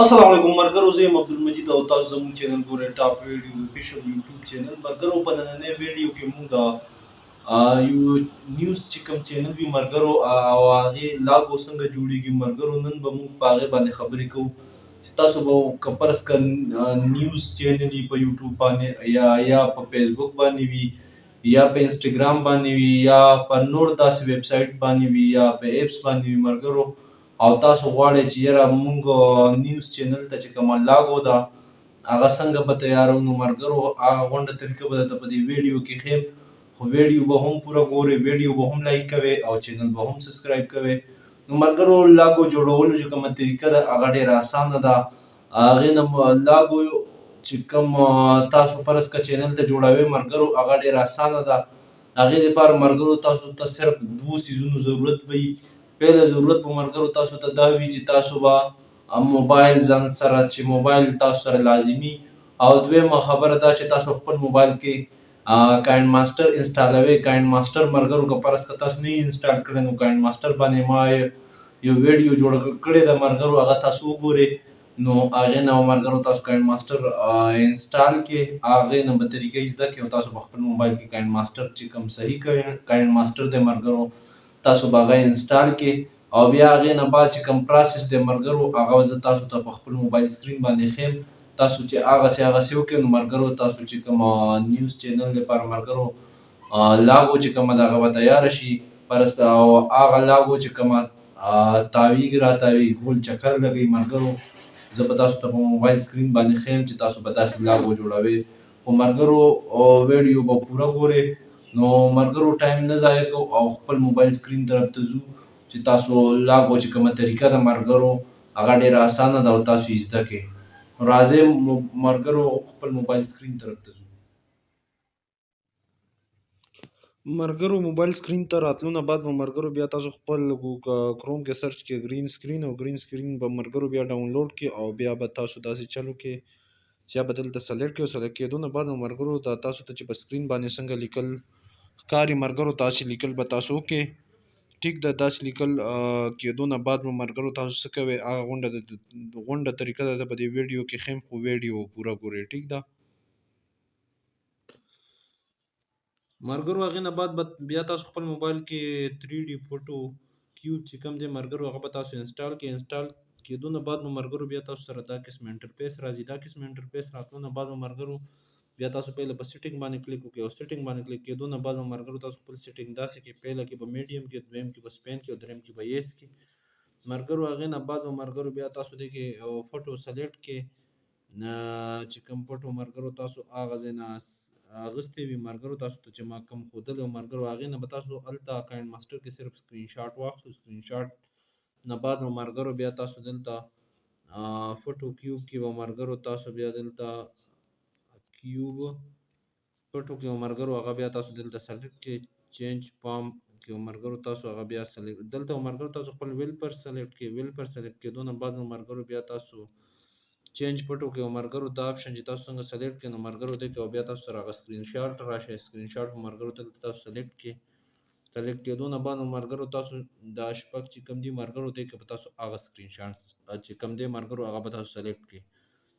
السلام علیکم مرګرو، زه یم عبدالمجید او تاسو زموږ چینل ګورئ، ټاپ ویډیو افیشل یوټیوب چینل. مرګرو، په نننۍ ویډیو کې موږ د یو نیوز چې کوم چینل وي مرګرو، او هغې لاګو څنګه جوړېږي مرګرو، نن به موږ په هغې باندې خبرې کوو چې تاسو به که فرض کړه نیوز چینل یې په یوټیوب باندې یا په فیسبوک باندې وي یا په انسټاګرام باندې وي یا په نور داسې ویب سایټ باندې وي یا په ایپس باندې وي مرګرو، او تاسو غواړئ چې یاره موږ نیوز چینل ته چې کومه لاګو ده هغه څنګه به تیاروو، نو مرګرو هغه غونډه طریقه به درته په دې ویډیو کې ښیم. خو ویډیو به هم پوره ګورئ، ویډیو به هم لایک کوئ او چینل به هم سبسکرایب کوئ. نو مرګرو، لاګو جوړولو چې کومه طریقه ده هغه ډېره اسانه ده. هغې نه لاګو چې کوم تاسو فرض کړه چینل ته جوړوئ مرګرو، هغه ډېره اسانه ده. هغې دپاره مرګرو تاسو ته صرف 2 څیزونو ضرورت به وي. پهله ضرورت به مرګرو تاسو ته دا وي چې تاسو به موبایل ځان سره چې موبایل تاسو سره لازمي، او دویمه خبره دا چې تاسو خپل موبایل کې کاین ماسټر انسټالوئ. کاین ماسټر مرګرو که فرض کړه تاسو نه یې انسټال کړی، نو کاین ماسټر باندې ما یو ویډیو جوړه کړې ده مرګرو، هغه تاسو وګورئ. نو هغې نه به مرګرو تاسو کاین ماسټر انسټال کړئ، هغې نه به طریقه یې زده کړئ او تاسو به خپل موبایل کې کاین ماسټر چې کوم صحیح کاین ماسټر دی مرګرو تاسو به هغه انسټال کړئ، او بیا هغې نه بعد چې کوم پروسس دی مرګرو هغه زه تاسو ته په خپل موبایل سکرین باندې ښیم. تاسو چې هغسې وکړئ نو مرګرو تاسو چې کوم نیوز چینل لپاره مرګرو لاګو چې کومه ده هغه به تیاره شي. او هغه لاګو چې کومه تاویږي راتاویږي ګول چکر لګوي مرګرو، زه به تاسو ته په موبایل سکرین باندې ښیم چې تاسو به داسې لاګو جوړوئ. خو مرګرو ویډیو به پوره ګورئ. نو مرګرو ټایم نه ضایع کوو او خپل موبایل سکرین طرف ته ځو چې تاسو لاګو چې کومه طریقه ده مرګرو هغه ډېره اسانه ده او تاسو یې زده کړئ. راځئ مرګرو خپل موبایل سکرین طرف ته ځو. مرګرو موبایل سکرین ته راتلو نه بعد به مرګرو بیا تاسو خپل کروم کې سرچ کې ګرین سکرین، او ګرین سکرین به مرګرو بیا ډاونلوډ کې، او بیا به تاسو داسې چلو کې چې یا به دلته سلیکټ کړئ. سلیکټ کېدو نه بعد به مرګرو دا تاسو ته چې په سکرین باندې څنګه لیکل ښکاري مرګرو تاسې لیکل به تاسو وکړئ. ټیک ده، داسې لیکل کېدو نه بعد به مرګرو تاسو څه کوئ، هغه غونډه طریقه ده په دې ویډیو کې ښیم، خو ویډیو پوره ګورئ. ټیک ده مرګرو، هغې نه بعد به بیا تاسو خپل موبایل کې 3D فوټو کیوب چې کوم دی مرګرو هغه به تاسو انسټال کړئ. انسټال کېدو نه بعد به مرګرو بیا تاسو سره دا قسم انټرفیس راځي. دا قسم انټرفیس راتلو نه بعد به مرګرو بیا تاسو پهله په سیټینګ باندې کلیک وکړئ، او سیټینګ باندې کلیک کېدو نه بعد به مرګرو تاسو خپل سیټینګ داسې کړئ، پهله کې به میډیم کې، دویم کې به سپین کې، او دریم کې به ایس کې مرګرو. هغې نه بعد به مرګرو بیا تاسو دې کې فوټو سلیکټ کړئ، چې کوم فوټو مرګرو تاسو هغه ځای نه اغوستی وي مرګرو، تاسو ته چې ما کوم ښودلی وو مرګرو، هغې نه به تاسو هلته کاین ماسټر کې صرف سکرین شاټ واخلو. سکرین شاټ نه بعد به مرګرو بیا تاسو دلته فوټو کیوب کې به مرګرو تاسو بیا دلته کیوب فوټو کې به مرګرو هغه بیا تاسو دلته سلیکټ کړئ. چینج فارم کې به مرګرو تاسو هغه بیا دلته به مرګرو تاسو خپل ویلپر سلیکټ کړئ. ویلپر سلیکټ کېدو نه بعد به مرګرو بیا تاسو چینج فوټو کې به مرګرو دا آپشن چې تاسو څنګه سلیکټ کړئ نو مرګرو دې کې به بیا تاسو سره هغه سکرین شاټ راشي. سکرین شاټ به مرګرو دلته تاسو سلیکټ کړئ. سلیکټ کېدو نه بعد به مرګرو تاسو دا شپږ چې کوم دي مرګرو دې کې به تاسو هغه سکرین شاټ چې کوم دی مرګرو هغه به تاسو سلیکټ کړئ.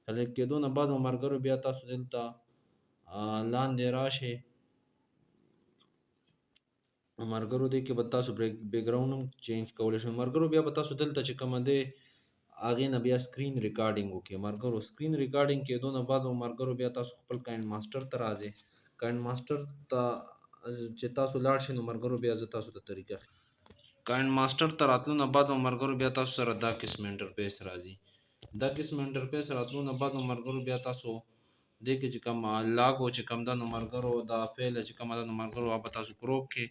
سلیکټ کېدو نه بعد به مرګرو بیا تاسو دلته لاندې راشئ مرګرو دې کې به تاسو بیکګراوند هم چینج کولی شئ. مرګرو بیا به تاسو دلته چې کومه دی هغې نه بیا سکرین ریکارډینګ وکړئ مرګرو. سکرین ریکارډینګ کېدو نه بعد به مرګرو بیا تاسو خپل کاین ماسټر ته راځئ. کاین ماسټر ته چې تاسو لاړ شئ نو مرګرو بیا زه تاسو ته طریقه کاین ماسټر ته راتلو نه بعد به مرګرو بیا تاسو سره دا قسم انټرفیس راځي. دا قسم انټرفیس راتلو نه بعد به مرګرو بیا تاسو دې کې چې کوم لاګو چې کوم ده نو مرګرو دا فعله چې کومه ده نو مرګرو هغه به تاسو کروپ کړئ.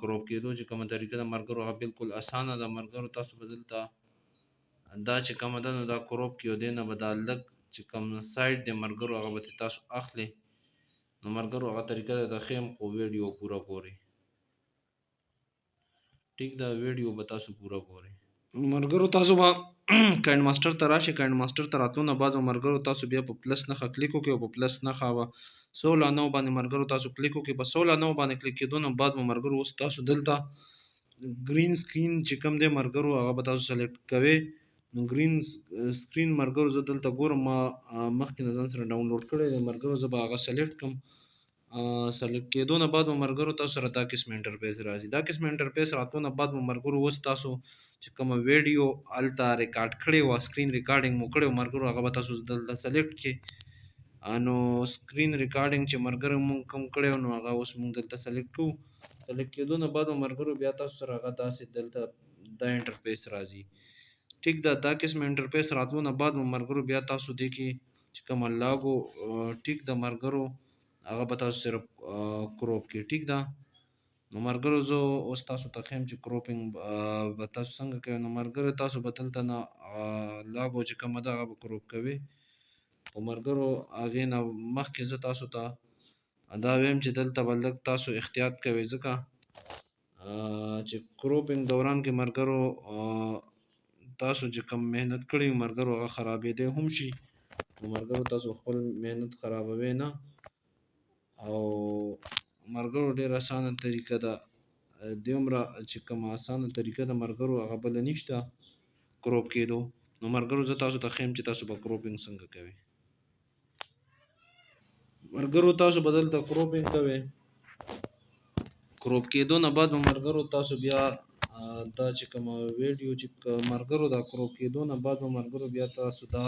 کروپ کېدو چې کومه طریقه ده مرګرو هغه بالکل اسانه ده مرګرو. تاسو به دلته دا چې کومه ده نو دا کروپ کې او دې نه به دا لږ چې کوم سایډ دی مرګرو هغه به تاسو اخلئ. نو مرګرو هغه طریقه ده ښیم، خو ویډیو پوره ګورئ. ټیک ده، ویډیو به تاسو پوره ګورئ. مرګرو تاسو به کاین ماسټر ته راشئ. کاین ماسټر ته راتلو نه بعد به مرګرو تاسو بیا په پلس نښه کلیک وکړئ، او په پلس نښه به 16 باندې مرګرو تاسو کلیک وکړئ. په 16 باندې کلیک کېدو نه بعد به مرګرو اوس تاسو دلته ګرین سکرین چې کوم دی مرګرو هغه به تاسو سلیکټ کوئ. نو ګرین سکرین مرګرو زه دلته ګورم ما مخکې نه ځان سره ډاونلوډ کړی دی مرګرو زه به هغه سلیکټ کړم سلیکټ کېدو نه بعد به مرګرو تاسو سره دا قسم انټرفیس راځي دا قسم انټرفیس راتلو نه بعد به مرګرو اوس تاسو چې کومه ویډیو هلته ریکارډ کړې وه سکرین ریکارډینګ مو کړی و مرګرو هغه به تاسو دلته سلیکټ کړئ نو سکرین ریکارډینګ چې مرګرو مونږ کوم کړی نو هغه اوس مونږ دلته سلیکټ کوو سلیکټ کېدو نه بعد به مرګرو بیا تاسو سره هغه داسې دلته دا انټرفیس راځي ټیک ده دا قسم انټرفیس راتلو نه بعد مرګرو بیا تاسو دې کې چې کوم لاګو ټیک د مرګرو هغه به تاسو صرف کروپ کې ټیک ده نو مرګرو زه اوس تاسو ته ښیم چې کروپینګ به تاسو څنګه کوئ نو مرګرو تاسو به دلته نه لاګو چې کومه ده هغه به کروپ کوئ خو مرګرو هغې نه مخکې زه تاسو ته دا ویم چې دلته به لږ تاسو احتیاط کوئ ځکه چې کروپینګ دوران کې مرګرو تاسو چې کوم محنت کړی مرګرو هغه خرابېدی هم شي نو مرګرو تاسو خپل محنت خرابوئ نه او مرګرو ډېر اسانه طریقه ده دومره چې کومه اسانه طریقه ده مرګرو هغه بله نشته کروپ کېدو نو مرګرو زه تاسو ته ښیم چې تاسو به کروپینګ څنګه کوئ مرګرو تاسو به دلته کروپینګ کوئ کروپ کېدو نه بعد مرګرو تاسو بیا دا چې کومه ویډیو چې مرګرو دا کروپ کېدو نه بعد مرګرو بیا تاسو دا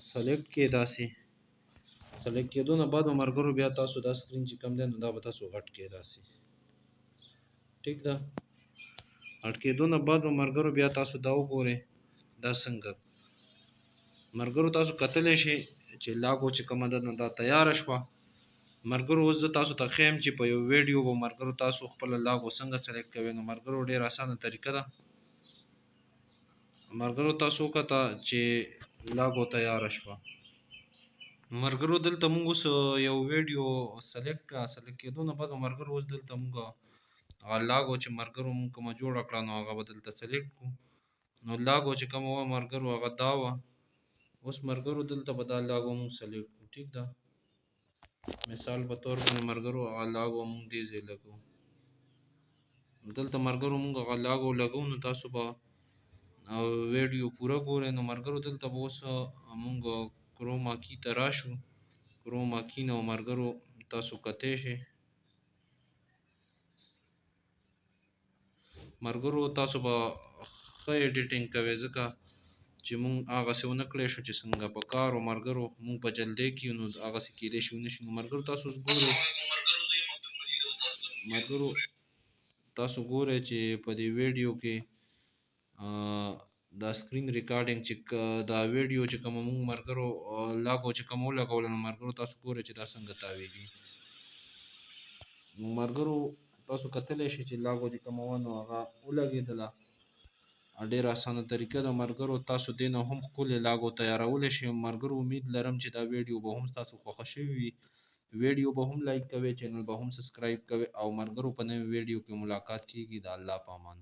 سلیکټ کې داسې سلیکټ کېدو نه بعد مرګرو بیا تاسو دا سکرین چې کوم دی نو دا به تاسو غټ کې داسې ټیک ده غټ کېدو نه بعد مرګرو بیا تاسو دا وګورئ دا څنګه مرګرو تاسو کتلی شئ چې لاګو چې کومه ده نو دا تیاره شوه مرګرو اوس زه تاسو ته ښیم چې په یو ویډیو به مرګرو تاسو خپله لاګو څنګه سلیکټ کوئ نو مرګرو ډېره اسانه طریقه ده مرګرو تاسو وکته چې لاګو تیاره شوه مرګرو دلته مونږ اوس یو ویډیو سلیکټ کړه سلیکټ کېدو نه بعد مرګرو اوس دلته مونږ هغه لاګو چې مرګرو مونږ کومه جوړه کړه نو هغه به دلته سلیکټ کړو نو لاګو چې کومه وه مرګرو هغه دا وه اوس مرګرو دلته به دا لاګو مونږ سلیکټ کړو ټیک ده مثال په طور باندې مرګرو هغه لاګو مونږ دې ځای لګوو دلته مرګرو مونږ هغه لاګو لګوو نو تاسو به ویډیو پوره ګورئ نو مرګرو دلته به اوس مونږ کروما کی ته راشو کروما کی نه مرګرو تاسو کتی شئ مرګرو تاسو به ښه ایډیټینګ کوئ ځکه چې مونږ هغسې ونه کړی شو چې څنګه په کار و مرګرو مونږ په جلدۍ کې نو هغسې کیدی شي ونه شي نو مرګرو تاسو اوس ګورئ مرګرو تاسو ګورئ چې په دې ویډیو کې دا سکرین ریکارډینګ چې دا ویډیو چې کومه مونږ مرګرو لاګو چې کومه ولګوله نو مرګرو تاسو ګورئ چې دا څنګه تاویږي نو مرګرو تاسو کتلی شئ چې لاګو چې کومه وه نو هغه ولګېدله ډېره اسانه طریقه ده مرګرو تاسو دې نه هم ښکلې لاګو تیارولی شئ مرګرو امید لرم چې دا ویډیو به هم ستاسو خوښه شوې وي ویډیو به هم لایک کوئ چینل به هم سبسکرایب کوئ او مرګرو په نوې ویډیو کې ملاقات کیږي د الله په امان